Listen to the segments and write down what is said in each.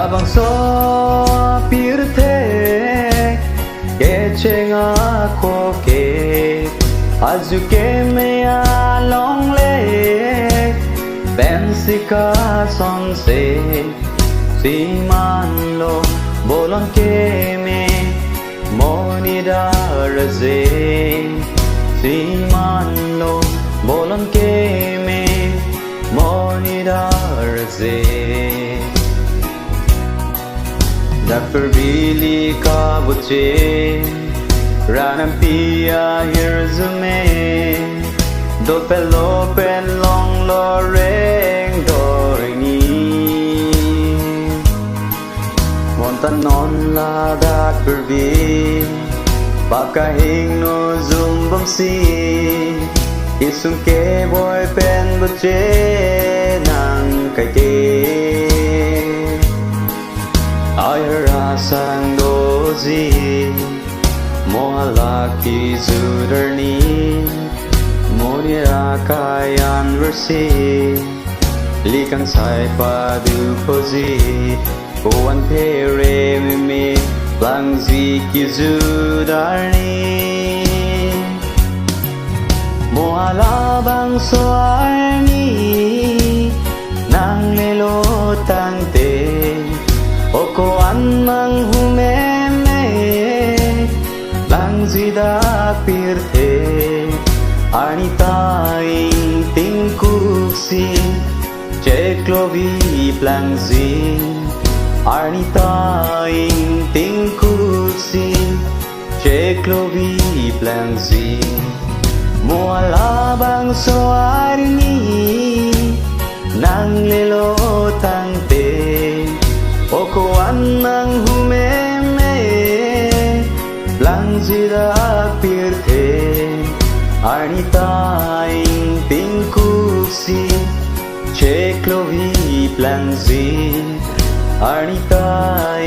bang so pirte ke chenga ko ke aju ke me long le pensika son se si man lo bolon ke me monida raze si man lo bolon ke me monida raze da perbili ka buche ranam pia hirzume do pelo pen long lo reng dorini montan non la da perbi baka hing no zum bam si isum ke boy pen buche nang kai ke ai ra sang dozi mohala ki zudarni monira kayan versi likang sai pa du pozi kuan pere me langzi ki zudarni mohala bang soarni nang lelo tangte oko an mang humeme langzi da pirte anita in tinkuksi ceklovi plangzi anita in tinkuksi ceklovi plangzi moala bang soarni nang lelo tangte oko an mang humeme langzi da pirte anita in tinkuksi ceklovi plangzi anita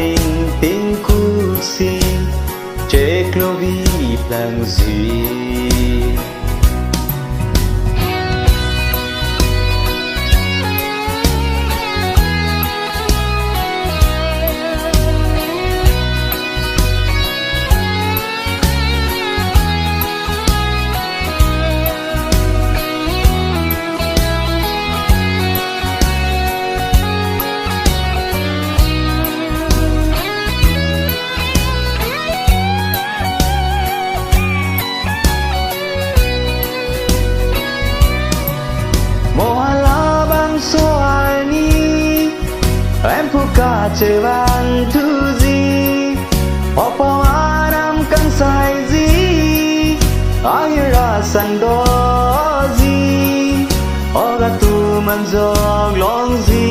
in tinkuksi ceklovi plangzi em puka cewan tuzi opo aram kan sai zi aira sandozi oga tu manzog longzi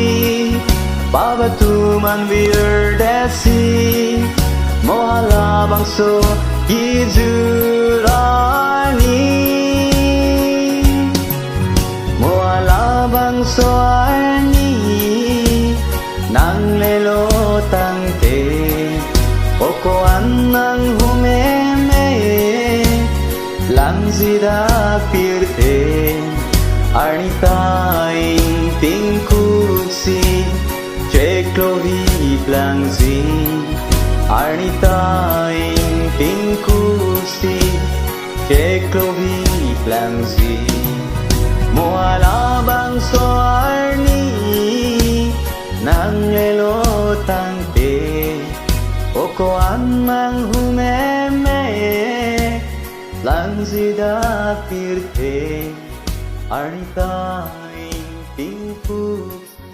baba tu man wir desi mohala bangso gizurani mohala bangso ani nang lelo tangte oko an nang humeme langzi da pirte anita in tinkuksi ceklovi plangzi anita in tinkuksi ceklovi plangzi moala bang soarni nang lelo tangte oko an mang humeme langzi da pirte anita in tinkuksi